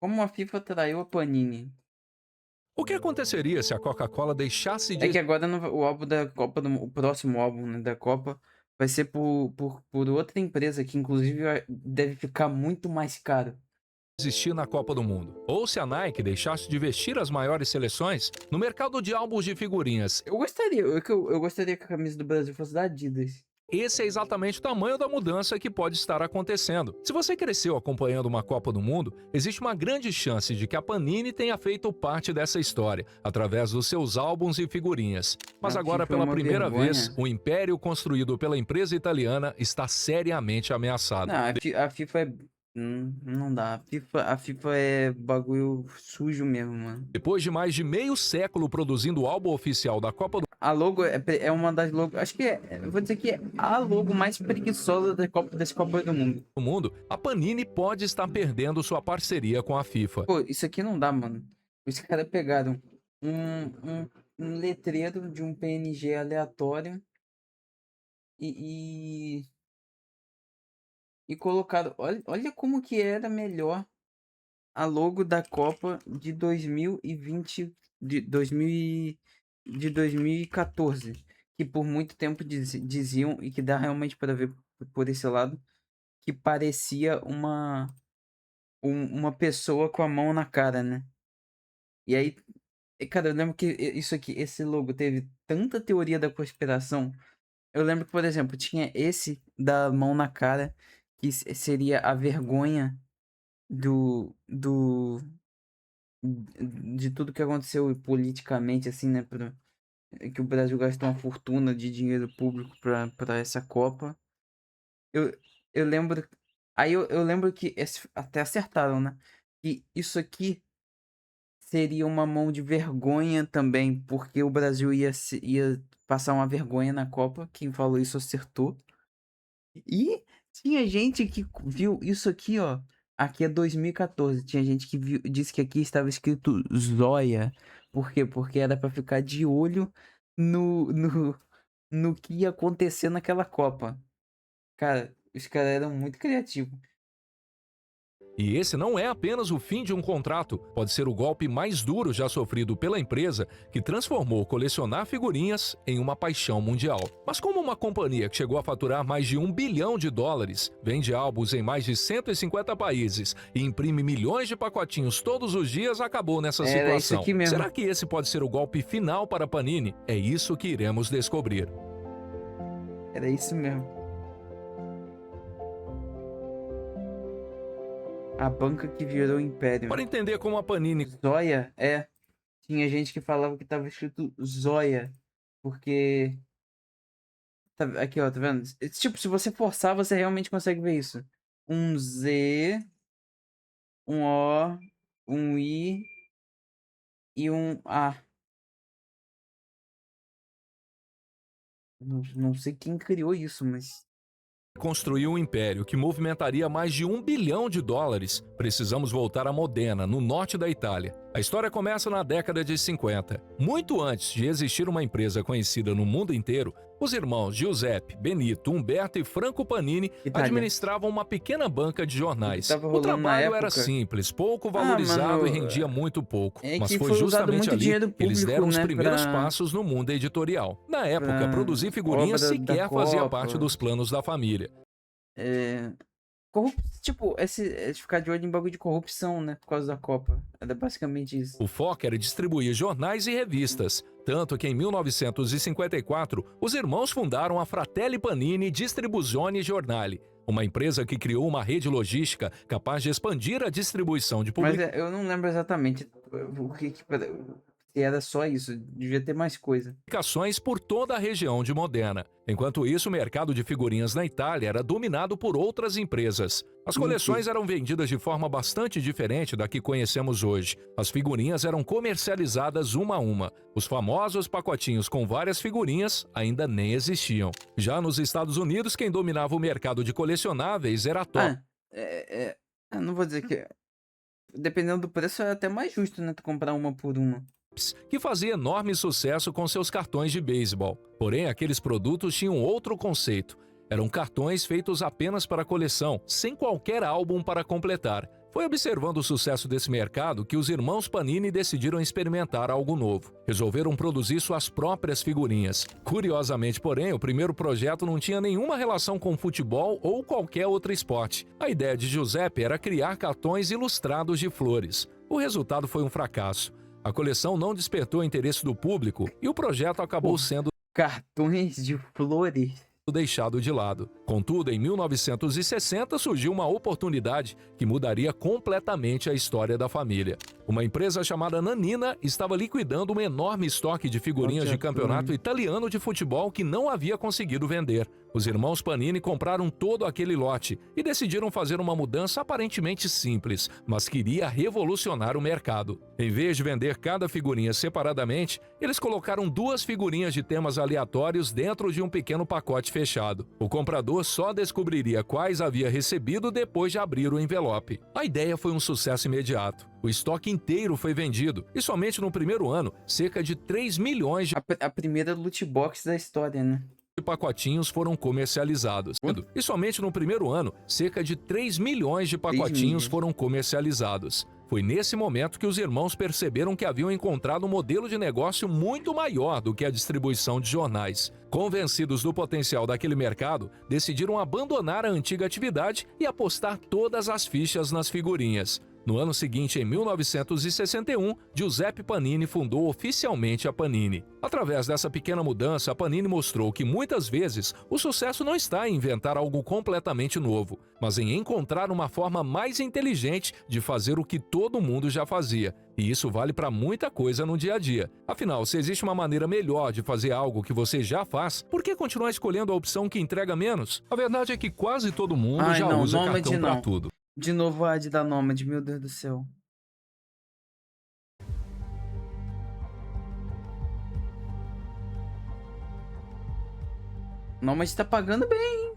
Como a FIFA traiu a Panini? O que aconteceria se a Coca-Cola deixasse É de que agora não vai o álbum da Copa do o próximo álbum, né, da Copa, vai ser por outra empresa que inclusive deve ficar muito mais caro. existir na Copa do Mundo? Ou se a Nike deixasse de vestir as maiores seleções no mercado de álbuns de figurinhas? Eu gostaria que a camisa do Brasil fosse da Adidas. Esse é exatamente o tamanho da mudança que pode estar acontecendo. Se você cresceu acompanhando uma Copa do Mundo, existe uma grande chance de que a Panini tenha feito parte dessa história, através dos seus álbuns e figurinhas. Mas A agora, FIFA é pela uma primeira vez, vergonha. o império construído pela empresa italiana está seriamente Não, ameaçado. a FIFA é não dá. A FIFA é bagulho sujo mesmo, mano. Depois de mais de meio século produzindo o álbum oficial da Copa do A logo é uma das logos, acho que eu vou dizer que é a logo mais preguiçosa das Copas do Mundo. Mundo, a Panini pode estar perdendo sua parceria com a FIFA. Pô, isso aqui não dá, mano. Os caras pegaram um, um, um letreiro de um PNG aleatório e, e, e colocaram. Olha como que era melhor a logo da Copa de 2020, de 2014, que por muito tempo diziam, e que dá realmente para ver por esse lado, que parecia uma pessoa com a mão na cara, né? E aí, cara, eu lembro que isso aqui, esse logo teve tanta teoria da conspiração. Eu lembro que, por exemplo, tinha esse da mão na cara, que seria a vergonha do de tudo que aconteceu politicamente, assim, né? Que o Brasil gastou uma fortuna de dinheiro público pra essa Copa. Eu, eu lembro. Aí eu lembro que até acertaram, né? Que isso aqui seria uma mão de vergonha também, porque o Brasil ia passar uma vergonha na Copa. Quem falou isso acertou. E tinha gente que viu isso aqui, ó. Aqui é 2014. Tinha gente que viu, disse que aqui estava escrito Zóia. Por quê? Porque era pra ficar de olho no, no, no que ia acontecer naquela Copa. Cara, os caras eram muito criativos. E esse não é apenas o fim de um contrato, pode ser o golpe mais duro já sofrido pela empresa que transformou colecionar figurinhas em uma paixão mundial. Mas como uma companhia que chegou a faturar mais de US$ 1 bilhão, vende álbuns em mais de 150 países e imprime milhões de pacotinhos todos os dias, acabou nessa Era isso situação. aqui mesmo. Será que esse pode ser o golpe final para a Panini? É isso que iremos descobrir. Era isso mesmo. A banca que virou império. Para entender como a Panini Zóia, é. Tinha gente que falava que tava escrito Zóia. Porque. Aqui, ó, tá vendo? Tipo, se você forçar, você realmente consegue ver isso. Um Z, um O, um I e um A. Não sei quem criou isso, mas. construiu um império que movimentaria mais de US$ 1 bilhão, precisamos voltar a Modena, no norte da Itália. A história começa na década de 50. Muito antes de existir uma empresa conhecida no mundo inteiro, os irmãos Giuseppe, Benito, Humberto e Franco Panini Itália. administravam uma pequena banca de O que jornais. tava O rolando na trabalho era época. simples, pouco Ah, valorizado e mano. rendia muito pouco, É mas que foi foi usado justamente muito ali dinheiro que eles público, deram os né? primeiros passos no mundo editorial. Na época, Pra produzir figurinhas obra da sequer fazia parte Copa. dos planos da família. É. Tipo, ficar de olho em bagulho de corrupção, né? Por causa da Copa. Era basicamente isso. O foco era distribuir jornais e revistas, tanto que em 1954 os irmãos fundaram a Fratelli Panini Distribuzione Giornali, uma empresa que criou uma rede logística capaz de expandir a distribuição de Mas eu não lembro exatamente se era só isso. Devia ter mais coisa. publicações por toda a região de Modena. Enquanto isso, o mercado de figurinhas na Itália era dominado por outras empresas. As Inter. coleções eram vendidas de forma bastante diferente da que conhecemos hoje. As figurinhas eram comercializadas uma a uma. Os famosos pacotinhos com várias figurinhas ainda nem existiam. Já nos Estados Unidos, quem dominava o mercado de colecionáveis era a Top, Ah, não vou dizer que. Dependendo do preço, é até mais justo, né? Tu comprar uma por uma. que fazia enorme sucesso com seus cartões de beisebol. Porém, aqueles produtos tinham outro conceito. Eram cartões feitos apenas para coleção, sem qualquer álbum para completar. Foi observando o sucesso desse mercado que os irmãos Panini decidiram experimentar algo novo. Resolveram produzir suas próprias figurinhas. Curiosamente, porém, o primeiro projeto não tinha nenhuma relação com futebol ou qualquer outro esporte. A ideia de Giuseppe era criar cartões ilustrados de flores. O resultado foi um fracasso. A coleção não despertou o interesse do público e o projeto acabou Pô, sendo cartões de flores. deixado de lado. Contudo, em 1960 surgiu uma oportunidade que mudaria completamente a história da família. Uma empresa chamada Nanina estava liquidando um enorme estoque de figurinhas de campeonato italiano de futebol que não havia conseguido vender. Os irmãos Panini compraram todo aquele lote e decidiram fazer uma mudança aparentemente simples, mas que iria revolucionar o mercado. Em vez de vender cada figurinha separadamente, eles colocaram 2 figurinhas de temas aleatórios dentro de um pequeno pacote fechado. O comprador só descobriria quais havia recebido depois de abrir o envelope. A ideia foi um sucesso imediato. O estoque inteiro foi vendido e somente no primeiro ano, cerca de 3 milhões de A primeira loot box da história, né? pacotinhos foram comercializados. E somente no primeiro ano, cerca de 3 milhões de pacotinhos milhas. foram comercializados. Foi nesse momento que os irmãos perceberam que haviam encontrado um modelo de negócio muito maior do que a distribuição de jornais. Convencidos do potencial daquele mercado, decidiram abandonar a antiga atividade e apostar todas as fichas nas figurinhas. No ano seguinte, em 1961, Giuseppe Panini fundou oficialmente a Panini. Através dessa pequena mudança, a Panini mostrou que muitas vezes o sucesso não está em inventar algo completamente novo, mas em encontrar uma forma mais inteligente de fazer o que todo mundo já fazia. E isso vale para muita coisa no dia a dia. Afinal, se existe uma maneira melhor de fazer algo que você já faz, por que continuar escolhendo a opção que entrega menos? A verdade é que quase todo mundo Ai, já não, usa Nômade cartão para não. tudo. De novo a ad da Nômade, meu Deus do céu. Nômade tá pagando bem, hein?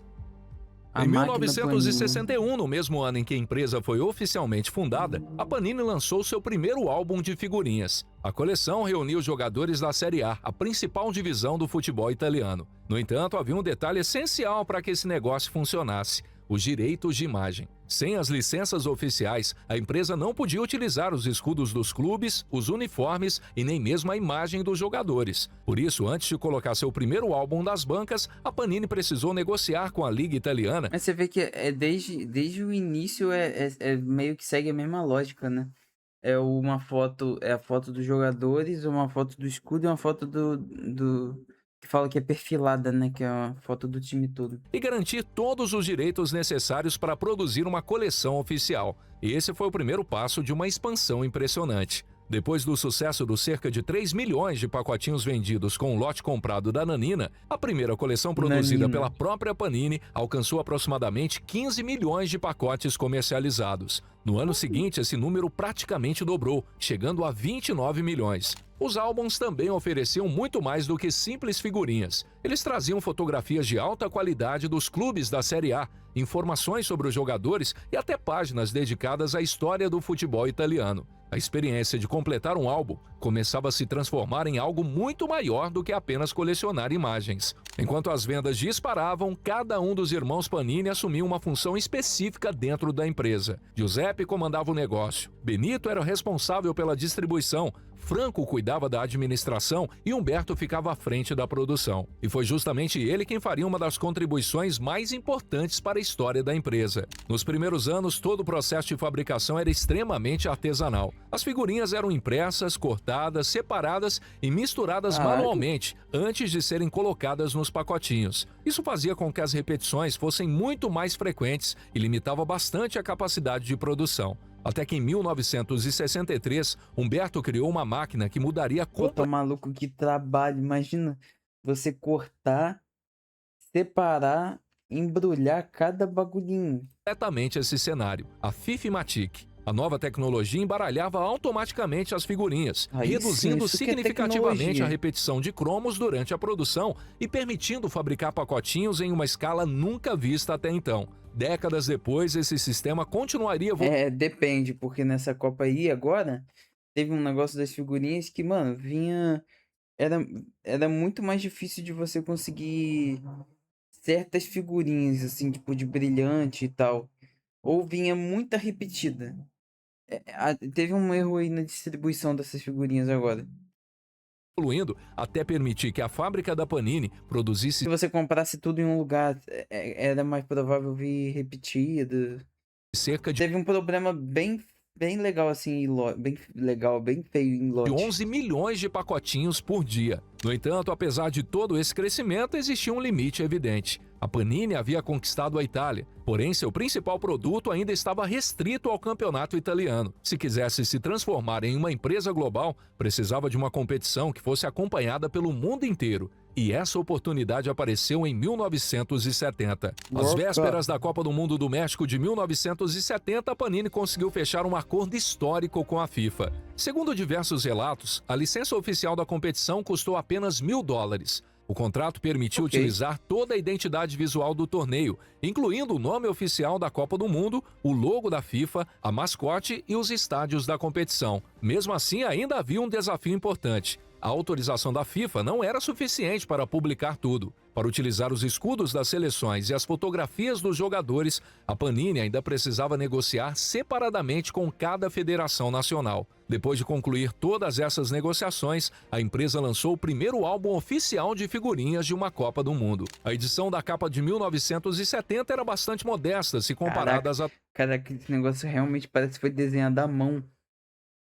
A Em máquina Panini. 1961, no mesmo ano em que a empresa foi oficialmente fundada, a Panini lançou seu primeiro álbum de figurinhas. A coleção reuniu jogadores da Série A, a principal divisão do futebol italiano. No entanto, havia um detalhe essencial para que esse negócio funcionasse: os direitos de imagem. Sem as licenças oficiais, a empresa não podia utilizar os escudos dos clubes, os uniformes e nem mesmo a imagem dos jogadores. Por isso, antes de colocar seu primeiro álbum das bancas, a Panini precisou negociar com a Liga Italiana. Mas você vê que desde o início é meio que segue a mesma lógica, né? É uma foto, é a foto dos jogadores, uma foto do escudo e uma foto do que fala que é perfilada, né? Que é a foto do time todo. E garantir todos os direitos necessários para produzir uma coleção oficial. E esse foi o primeiro passo de uma expansão impressionante. Depois do sucesso dos cerca de 3 milhões de pacotinhos vendidos com o lote comprado da Nanina, a primeira coleção produzida Nanina. pela própria Panini alcançou aproximadamente 15 milhões de pacotes comercializados. No ano seguinte, esse número praticamente dobrou, chegando a 29 milhões. Os álbuns também ofereciam muito mais do que simples figurinhas. Eles traziam fotografias de alta qualidade dos clubes da Série A, informações sobre os jogadores e até páginas dedicadas à história do futebol italiano. A experiência de completar um álbum começava a se transformar em algo muito maior do que apenas colecionar imagens. Enquanto as vendas disparavam, cada um dos irmãos Panini assumiu uma função específica dentro da empresa. Giuseppe comandava o negócio, Benito era o responsável pela distribuição, Franco cuidava da administração e Humberto ficava à frente da produção. E foi justamente ele quem faria uma das contribuições mais importantes para a história da empresa. Nos primeiros anos, todo o processo de fabricação era extremamente artesanal. As figurinhas eram impressas, cortadas, separadas e misturadas manualmente antes de serem colocadas nos pacotinhos. Isso fazia com que as repetições fossem muito mais frequentes e limitava bastante a capacidade de produção. Até que em 1963, Humberto criou uma máquina que mudaria Pô, tá maluco, que trabalho. Imagina você cortar, separar, embrulhar cada bagulhinho. completamente esse cenário, a Fifimatic. A nova tecnologia embaralhava automaticamente as figurinhas, Aí reduzindo sim, isso que é significativamente tecnologia. a repetição de cromos durante a produção e permitindo fabricar pacotinhos em uma escala nunca vista até então. Décadas depois, esse sistema continuaria Depende, porque nessa Copa aí agora, teve um negócio das figurinhas que, mano, vinha. Era muito mais difícil de você conseguir certas figurinhas, assim, tipo de brilhante e tal. Ou vinha muita repetida. Teve um erro aí na distribuição dessas figurinhas agora. Evoluindo até permitir que a fábrica da Panini produzisse Se você comprasse tudo em um lugar, era mais provável vir repetido. cerca Teve um problema bem legal assim, bem legal, bem feio em de lote. 11 milhões de pacotinhos por dia. No entanto, apesar de todo esse crescimento, existia um limite evidente. A Panini havia conquistado a Itália, porém seu principal produto ainda estava restrito ao campeonato italiano. Se quisesse se transformar em uma empresa global, precisava de uma competição que fosse acompanhada pelo mundo inteiro. E essa oportunidade apareceu em 1970. Às World vésperas Cup. da Copa do Mundo do México de 1970, a Panini conseguiu fechar um acordo histórico com a FIFA. Segundo diversos relatos, a licença oficial da competição custou apenas $1.000. O contrato permitiu Ok. utilizar toda a identidade visual do torneio, incluindo o nome oficial da Copa do Mundo, o logo da FIFA, a mascote e os estádios da competição. Mesmo assim, ainda havia um desafio importante. A autorização da FIFA não era suficiente para publicar tudo. Para utilizar os escudos das seleções e as fotografias dos jogadores, a Panini ainda precisava negociar separadamente com cada federação nacional. Depois de concluir todas essas negociações, a empresa lançou o primeiro álbum oficial de figurinhas de uma Copa do Mundo. A edição da capa de 1970 era bastante modesta se comparada às Caraca, esse negócio realmente parece que foi desenhado à mão.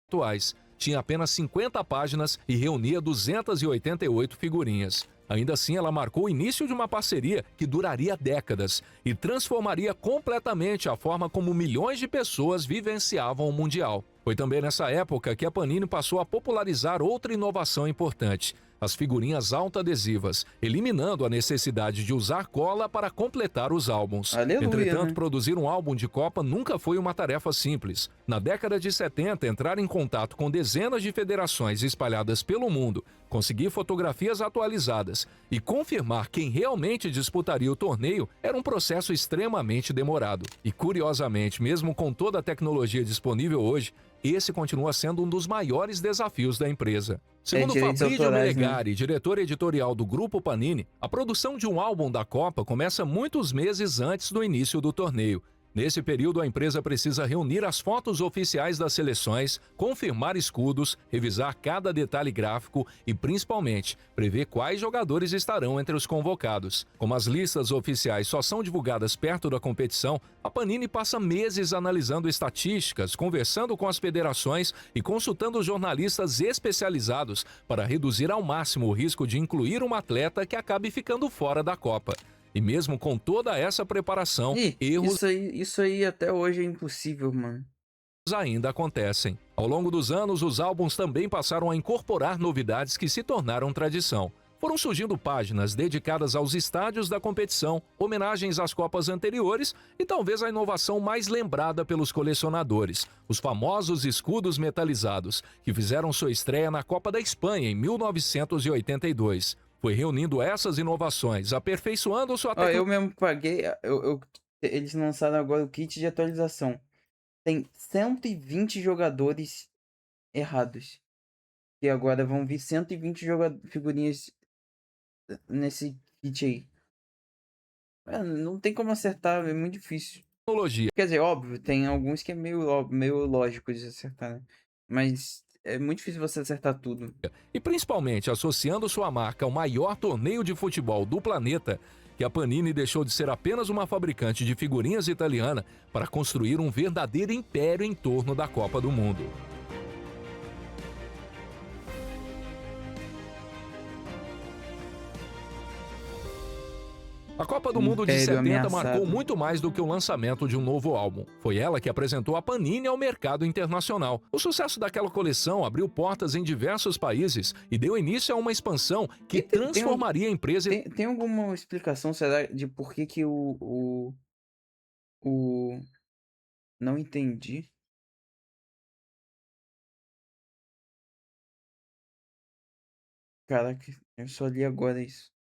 atuais. Tinha apenas 50 páginas e reunia 288 figurinhas. Ainda assim, ela marcou o início de uma parceria que duraria décadas e transformaria completamente a forma como milhões de pessoas vivenciavam o Mundial. Foi também nessa época que a Panini passou a popularizar outra inovação importante: as figurinhas autoadesivas, eliminando a necessidade de usar cola para completar os álbuns. Aleluia, Entretanto, né? produzir um álbum de Copa nunca foi uma tarefa simples. Na década de 70, entrar em contato com dezenas de federações espalhadas pelo mundo, conseguir fotografias atualizadas e confirmar quem realmente disputaria o torneio era um processo extremamente demorado. E curiosamente, mesmo com toda a tecnologia disponível hoje, esse continua sendo um dos maiores desafios da empresa. Segundo Direitos Fabrício autorais, né? Melegari, diretor editorial do Grupo Panini, a produção de um álbum da Copa começa muitos meses antes do início do torneio. Nesse período, a empresa precisa reunir as fotos oficiais das seleções, confirmar escudos, revisar cada detalhe gráfico e, principalmente, prever quais jogadores estarão entre os convocados. Como as listas oficiais só são divulgadas perto da competição, a Panini passa meses analisando estatísticas, conversando com as federações e consultando jornalistas especializados para reduzir ao máximo o risco de incluir um atleta que acabe ficando fora da Copa. E mesmo com toda essa preparação, Ih, erros isso aí até hoje é impossível, mano. ainda acontecem. Ao longo dos anos, os álbuns também passaram a incorporar novidades que se tornaram tradição. Foram surgindo páginas dedicadas aos estádios da competição, homenagens às Copas anteriores e talvez a inovação mais lembrada pelos colecionadores: os famosos escudos metalizados, que fizeram sua estreia na Copa da Espanha em 1982. Foi reunindo essas inovações, aperfeiçoando sua Ó, eu tecnologia. mesmo paguei, eles lançaram agora o kit de atualização. Tem 120 jogadores errados. E agora vão vir 120 figurinhas nesse kit aí. Não tem como acertar, é muito difícil. Quer dizer, óbvio, tem alguns que é meio lógico de acertar, né? Mas é muito difícil você acertar tudo. E principalmente associando sua marca ao maior torneio de futebol do planeta, que a Panini deixou de ser apenas uma fabricante de figurinhas italiana para construir um verdadeiro império em torno da Copa do Mundo. A Copa do Mundo de Império 70 marcou ameaçado. muito mais do que o lançamento de um novo álbum. Foi ela que apresentou a Panini ao mercado internacional. O sucesso daquela coleção abriu portas em diversos países e deu início a uma expansão que transformaria a empresa. Tem alguma explicação, será, de por que que o... Não entendi. Caraca, eu só li agora isso.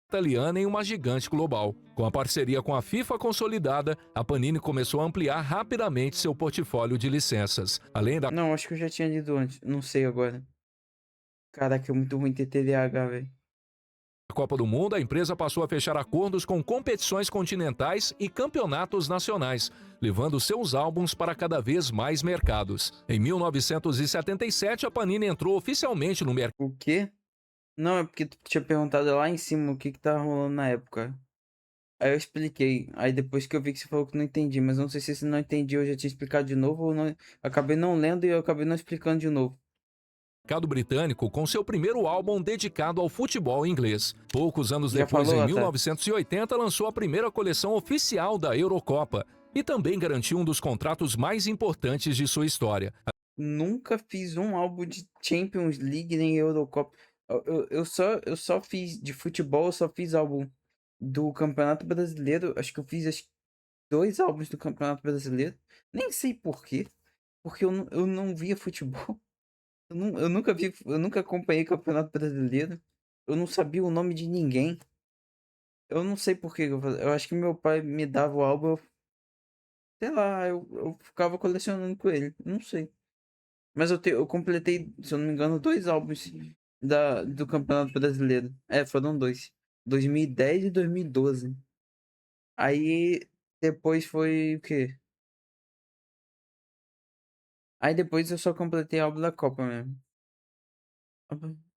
Italiana em uma gigante global. Com a parceria com a FIFA consolidada, a Panini começou a ampliar rapidamente seu portfólio de licenças. Além da Não, acho que eu já tinha lido antes. Não sei agora. Caraca, é muito ruim ter TDAH, velho. Na Copa do Mundo, a empresa passou a fechar acordos com competições continentais e campeonatos nacionais, levando seus álbuns para cada vez mais mercados. Em 1977, a Panini entrou oficialmente no mercado. O quê? Não, é porque tu tinha perguntado lá em cima o que que tava rolando na época. Aí eu expliquei. Aí depois que eu vi que você falou que não entendi, mas não sei se você não entendi, eu já tinha explicado de novo ou não. Acabei não lendo e eu acabei não explicando de novo. Mercado britânico com seu primeiro álbum dedicado ao futebol inglês. Poucos anos Já depois, falou, em Otávio? 1980, lançou a primeira coleção oficial da Eurocopa e também garantiu um dos contratos mais importantes de sua história. Nunca fiz um álbum de Champions League nem Eurocopa. Eu só fiz de futebol, eu só fiz álbum do Campeonato Brasileiro. Acho que eu fiz dois álbuns do Campeonato Brasileiro. Nem sei por quê. Porque eu não via futebol. Eu nunca vi, eu nunca acompanhei Campeonato Brasileiro. Eu não sabia o nome de ninguém. Eu não sei por que eu fazia. Eu acho que meu pai me dava o álbum, sei lá, eu ficava colecionando com ele. Não sei. Mas eu completei, se eu não me engano, dois álbuns do Campeonato Brasileiro. É, foram dois. 2010 e 2012. Aí depois foi o quê? Aí depois eu só completei álbum da Copa mesmo.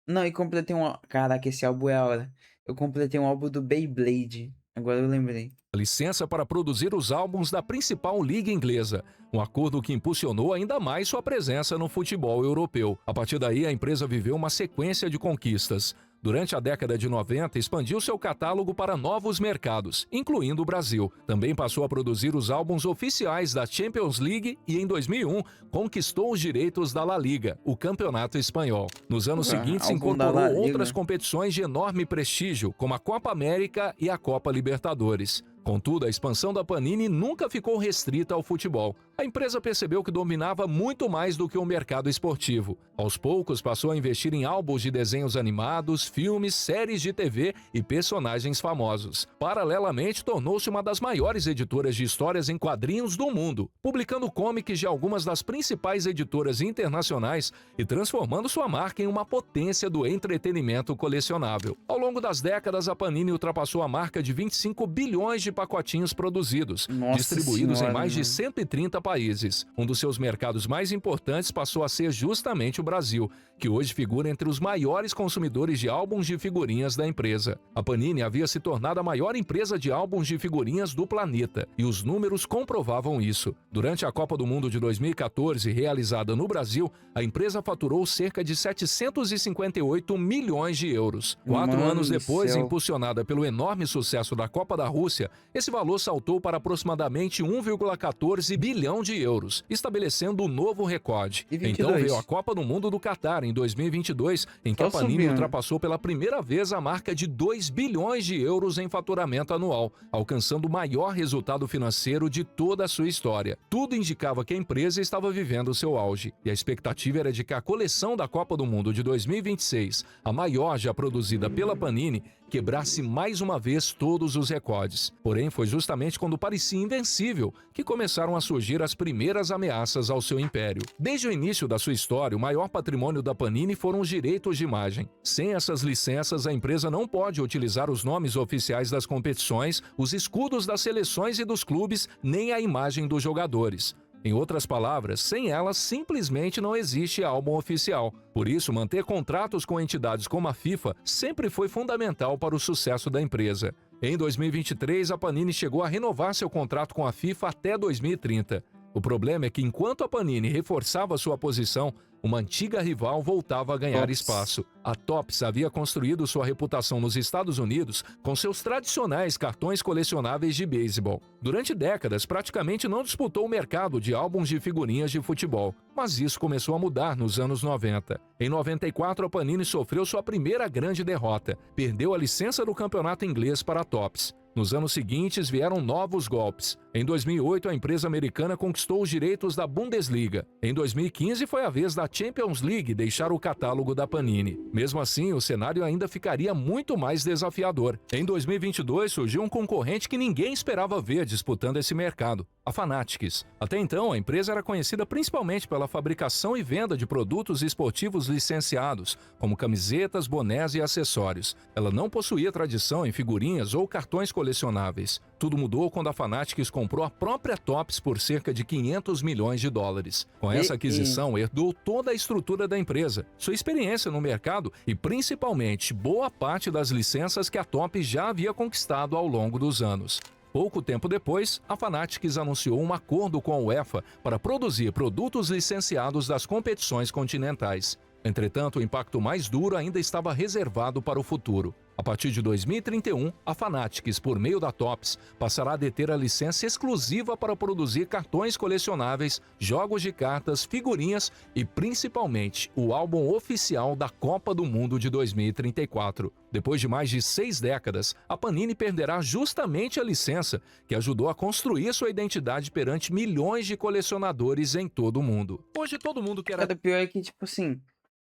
Não, e completei um. Caraca, esse álbum é a hora. Eu completei um álbum do Beyblade. Agora eu lembrei. Licença para produzir os álbuns da principal liga inglesa, um acordo que impulsionou ainda mais sua presença no futebol europeu. A partir daí, a empresa viveu uma sequência de conquistas. Durante a década de 90, expandiu seu catálogo para novos mercados, incluindo o Brasil. Também passou a produzir os álbuns oficiais da Champions League e, em 2001, conquistou os direitos da La Liga, o campeonato espanhol. Nos anos seguintes, Álbum da La incorporou Liga. outras competições de enorme prestígio, como a Copa América e a Copa Libertadores. Contudo, a expansão da Panini nunca ficou restrita ao futebol. A empresa percebeu que dominava muito mais do que o mercado esportivo. Aos poucos, passou a investir em álbuns de desenhos animados, filmes, séries de TV e personagens famosos. Paralelamente, tornou-se uma das maiores editoras de histórias em quadrinhos do mundo, publicando comics de algumas das principais editoras internacionais e transformando sua marca em uma potência do entretenimento colecionável. Ao longo das décadas, a Panini ultrapassou a marca de 25 bilhões de pacotinhos produzidos, Nossa distribuídos em senhora, mais de mano. 130 países. Um dos seus mercados mais importantes passou a ser justamente o Brasil, que hoje figura entre os maiores consumidores de álbuns de figurinhas da empresa. A Panini havia se tornado a maior empresa de álbuns de figurinhas do planeta, e os números comprovavam isso. Durante a Copa do Mundo de 2014, realizada no Brasil, a empresa faturou cerca de 758 milhões de euros. 4 Mano anos do depois, céu. impulsionada pelo enorme sucesso da Copa da Rússia, esse valor saltou para aproximadamente 1,14 bilhão de euros, estabelecendo um novo recorde. E Então 22? veio a Copa do Mundo do Catar em 2022, em que Só a Panini subindo. ultrapassou pela primeira vez a marca de 2 bilhões de euros em faturamento anual, alcançando o maior resultado financeiro de toda a sua história. Tudo indicava que a empresa estava vivendo seu auge, e a expectativa era de que a coleção da Copa do Mundo de 2026, a maior já produzida pela Panini, quebrasse mais uma vez todos os recordes. Porém, foi justamente quando parecia invencível que começaram a surgir as primeiras ameaças ao seu império. Desde o início da sua história, o maior patrimônio da Panini foram os direitos de imagem. Sem essas licenças, a empresa não pode utilizar os nomes oficiais das competições, os escudos das seleções e dos clubes, nem a imagem dos jogadores. Em outras palavras, sem elas, simplesmente não existe álbum oficial. Por isso, manter contratos com entidades como a FIFA sempre foi fundamental para o sucesso da empresa. Em 2023, a Panini chegou a renovar seu contrato com a FIFA até 2030. O problema é que, enquanto a Panini reforçava sua posição, uma antiga rival voltava a ganhar Topps. espaço. A Topps havia construído sua reputação nos Estados Unidos com seus tradicionais cartões colecionáveis de beisebol. Durante décadas, praticamente não disputou o mercado de álbuns de figurinhas de futebol, mas isso começou a mudar nos anos 90. Em 94, a Panini sofreu sua primeira grande derrota. Perdeu a licença do campeonato inglês para a Topps. Nos anos seguintes, vieram novos golpes. Em 2008, a empresa americana conquistou os direitos da Bundesliga. Em 2015, foi a vez da Champions League deixar o catálogo da Panini. Mesmo assim, o cenário ainda ficaria muito mais desafiador. Em 2022, surgiu um concorrente que ninguém esperava ver disputando esse mercado, a Fanatics. Até então, a empresa era conhecida principalmente pela fabricação e venda de produtos esportivos licenciados, como camisetas, bonés e acessórios. Ela não possuía tradição em figurinhas ou cartões colecionáveis. Tudo mudou quando a Fanatics comprou a própria Topps por cerca de 500 milhões de dólares. Com essa aquisição, herdou toda a estrutura da empresa, sua experiência no mercado e, principalmente, boa parte das licenças que a Topps já havia conquistado ao longo dos anos. Pouco tempo depois, a Fanatics anunciou um acordo com a UEFA para produzir produtos licenciados das competições continentais. Entretanto, o impacto mais duro ainda estava reservado para o futuro. A partir de 2031, a Fanatics, por meio da Topps, passará a deter a licença exclusiva para produzir cartões colecionáveis, jogos de cartas, figurinhas e, principalmente, o álbum oficial da Copa do Mundo de 2034. Depois de mais de 6 décadas, a Panini perderá justamente a licença que ajudou a construir sua identidade perante milhões de colecionadores em todo o mundo. Hoje todo mundo quer... Cara, pior é que, tipo assim,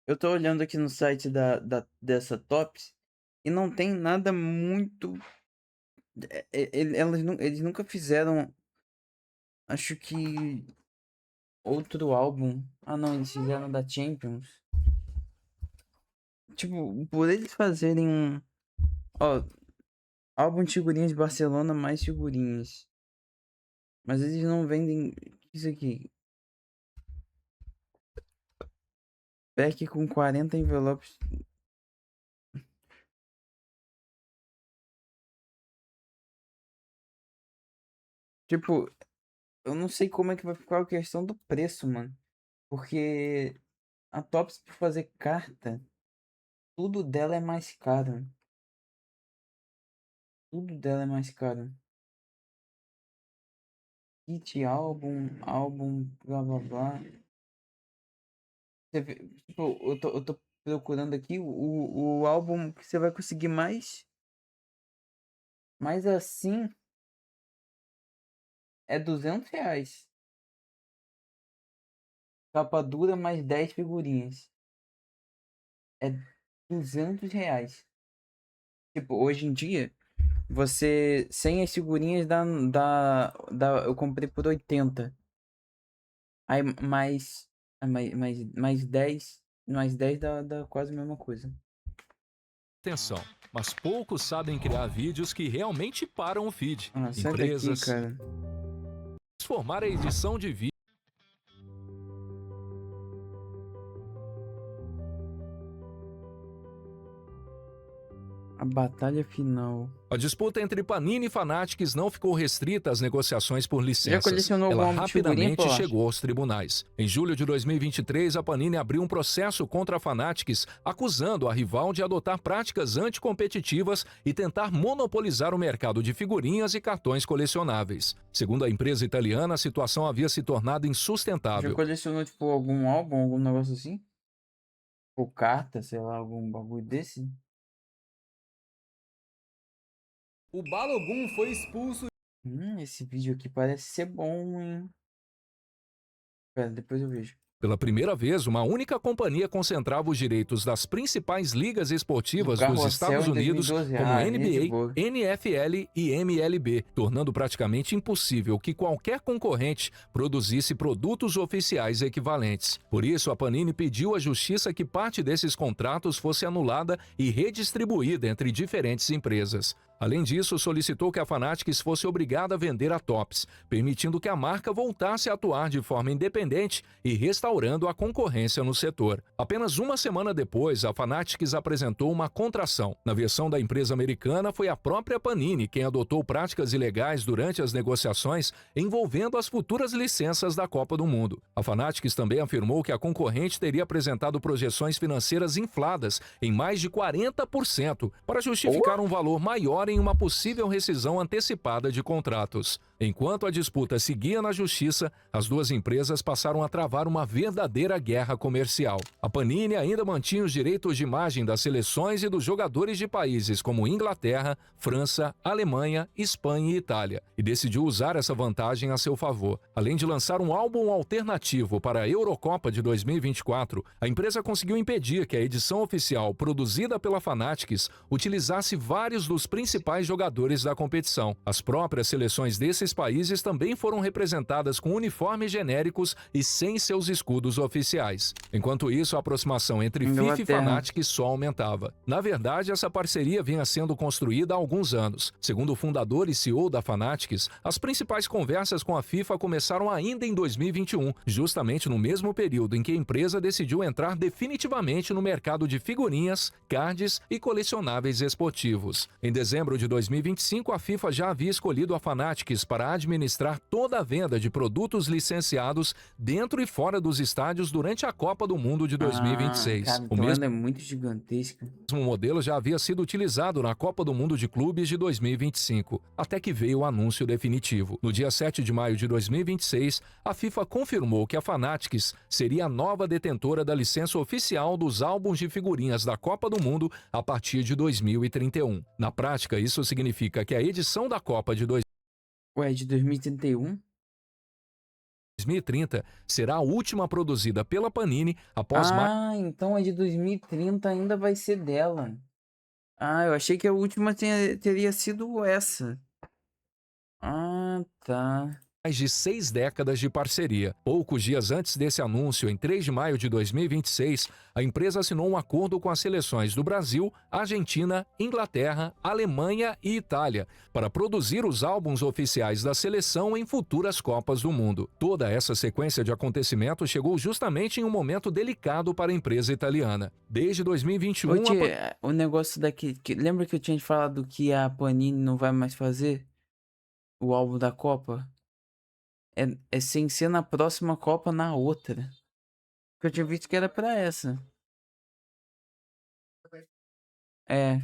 eu tô olhando aqui no site dessa Topps e não tem nada muito. Eles nunca fizeram, acho que, outro álbum. Ah, não, eles fizeram da Champions. Tipo, por eles fazerem um. Ó, álbum de figurinhas de Barcelona mais figurinhas. Mas eles não vendem isso aqui. Pack com 40 envelopes. Tipo, eu não sei como é que vai ficar a questão do preço, mano. Porque a Topps pra fazer carta, tudo dela é mais caro. Tudo dela é mais caro. Kit, álbum, blá blá blá. Você vê, tipo, eu tô procurando aqui o álbum que você vai conseguir mais. Mais assim é R$ 200. Capa dura mais 10 figurinhas. É R$ 200. Tipo, hoje em dia, você, sem as figurinhas eu comprei por 80. Aí mais 10 dá quase a mesma coisa. Atenção, mas poucos sabem criar vídeos que realmente param o feed. Ah, sai daqui, Empresas cara. transformar a edição de vídeo A batalha final. A disputa entre Panini e Fanatics não ficou restrita às negociações por Já licenças. colecionou algum Ela álbum de figurinha, rapidamente Polar? chegou aos tribunais. Em julho de 2023, a Panini abriu um processo contra a Fanatics, acusando a rival de adotar práticas anticompetitivas e tentar monopolizar o mercado de figurinhas e cartões colecionáveis. Segundo a empresa italiana, a situação havia se tornado Já insustentável. colecionou, tipo, algum álbum, algum negócio assim? Ou carta, sei lá, algum bagulho desse? O Balogun foi expulso. Esse vídeo aqui parece ser bom, hein? Pera, depois eu vejo. Pela primeira vez, uma única companhia concentrava os direitos das principais ligas esportivas Do dos Estados Carrossel em Unidos, 2012. como Ah, linha de NBA, boa. NFL e MLB, tornando praticamente impossível que qualquer concorrente produzisse produtos oficiais equivalentes. Por isso, a Panini pediu à justiça que parte desses contratos fosse anulada e redistribuída entre diferentes empresas. Além disso, solicitou que a Fanatics fosse obrigada a vender a Topps, permitindo que a marca voltasse a atuar de forma independente e restaurando a concorrência no setor. Apenas uma semana depois, a Fanatics apresentou uma contração. Na versão da empresa americana, foi a própria Panini quem adotou práticas ilegais durante as negociações envolvendo as futuras licenças da Copa do Mundo. A Fanatics também afirmou que a concorrente teria apresentado projeções financeiras infladas em mais de 40% para justificar um valor maior em uma possível rescisão antecipada de contratos. Enquanto a disputa seguia na justiça, as duas empresas passaram a travar uma verdadeira guerra comercial. A Panini ainda mantinha os direitos de imagem das seleções e dos jogadores de países como Inglaterra, França, Alemanha, Espanha e Itália, e decidiu usar essa vantagem a seu favor. Além de lançar um álbum alternativo para a Eurocopa de 2024, a empresa conseguiu impedir que a edição oficial produzida pela Fanatics utilizasse vários dos principais jogadores da competição. As próprias seleções desses países também foram representadas com uniformes genéricos e sem seus escudos oficiais. Enquanto isso, a aproximação entre FIFA e Inglaterra. Fanatics só aumentava. Na verdade, essa parceria vinha sendo construída há alguns anos. Segundo o fundador e CEO da Fanatics, as principais conversas com a FIFA começaram ainda em 2021, justamente no mesmo período em que a empresa decidiu entrar definitivamente no mercado de figurinhas, cards e colecionáveis esportivos. Em dezembro de 2025, a FIFA já havia escolhido a Fanatics para administrar toda a venda de produtos licenciados dentro e fora dos estádios durante a Copa do Mundo de 2026. Cara, O então mesmo ela é muito gigantesca. modelo já havia sido utilizado na Copa do Mundo de Clubes de 2025, até que veio o anúncio definitivo. No dia 7 de maio de 2026, a FIFA confirmou que a Fanatics seria a nova detentora da licença oficial dos álbuns de figurinhas da Copa do Mundo a partir de 2031. Na prática, isso significa que a edição da Copa de Ué, de 2031? 2030 será a última produzida pela Panini após mais Então a de 2030 ainda vai ser dela. Eu achei que a última teria sido essa. Tá. de 6 décadas de parceria. Poucos dias antes desse anúncio, em 3 de maio de 2026, a empresa assinou um acordo com as seleções do Brasil, Argentina, Inglaterra, Alemanha e Itália para produzir os álbuns oficiais da seleção em futuras Copas do Mundo. Toda essa sequência de acontecimentos chegou justamente em um momento delicado para a empresa italiana. Desde 2021, Ô, tia, o negócio daqui. Lembra que eu tinha te falado que a Panini não vai mais fazer o álbum da Copa? É sem ser na próxima Copa, na outra. Porque eu tinha visto que era pra essa. É.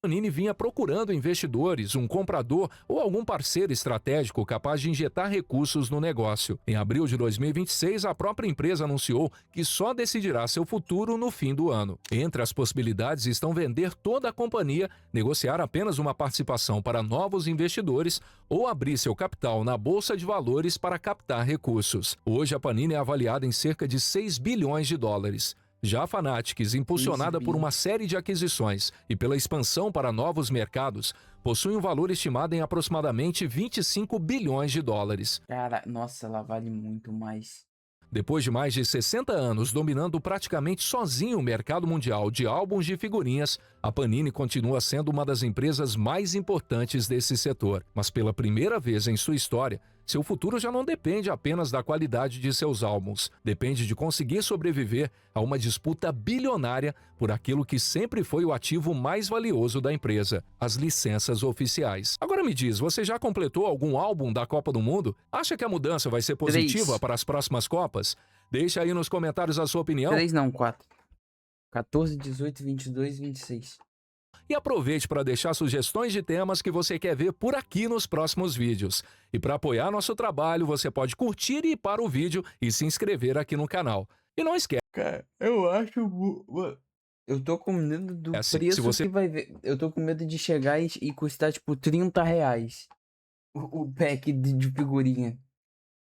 Panini vinha procurando investidores, um comprador ou algum parceiro estratégico capaz de injetar recursos no negócio. Em abril de 2026, a própria empresa anunciou que só decidirá seu futuro no fim do ano. Entre as possibilidades estão vender toda a companhia, negociar apenas uma participação para novos investidores ou abrir seu capital na bolsa de valores para captar recursos. Hoje, a Panini é avaliada em cerca de 6 bilhões de dólares. Já a Fanatics, impulsionada por uma série de aquisições e pela expansão para novos mercados, possui um valor estimado em aproximadamente 25 bilhões de dólares. Cara, nossa, ela vale muito mais. Depois de mais de 60 anos dominando praticamente sozinho o mercado mundial de álbuns de figurinhas, a Panini continua sendo uma das empresas mais importantes desse setor. Mas pela primeira vez em sua história, seu futuro já não depende apenas da qualidade de seus álbuns. Depende de conseguir sobreviver a uma disputa bilionária por aquilo que sempre foi o ativo mais valioso da empresa, as licenças oficiais. Agora me diz, você já completou algum álbum da Copa do Mundo? Acha que a mudança vai ser positiva 3. para as próximas Copas? Deixa aí nos comentários a sua opinião. 3 não, 4. 14, 18, 22, 26. E aproveite para deixar sugestões de temas que você quer ver por aqui nos próximos vídeos. E para apoiar nosso trabalho, você pode curtir e ir para o vídeo e se inscrever aqui no canal. E não esquece. Cara, eu acho. Eu tô com medo do Se preço você- que vai ver. Eu tô com medo de chegar e custar tipo R$ 30 o pack de figurinha.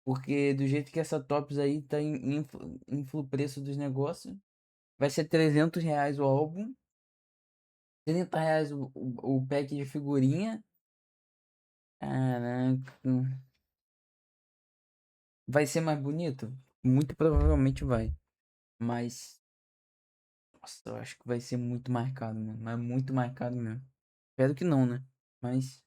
Porque do jeito que essa Tops aí tá infla o preço dos negócios, vai ser R$ 300 o álbum. R$ 30 o pack de figurinha. Caraca. Vai ser mais bonito? Muito provavelmente vai. Mas. Nossa, eu acho que vai ser muito mais caro, mano. Mas muito mais caro mesmo. Espero que não, né? Mas.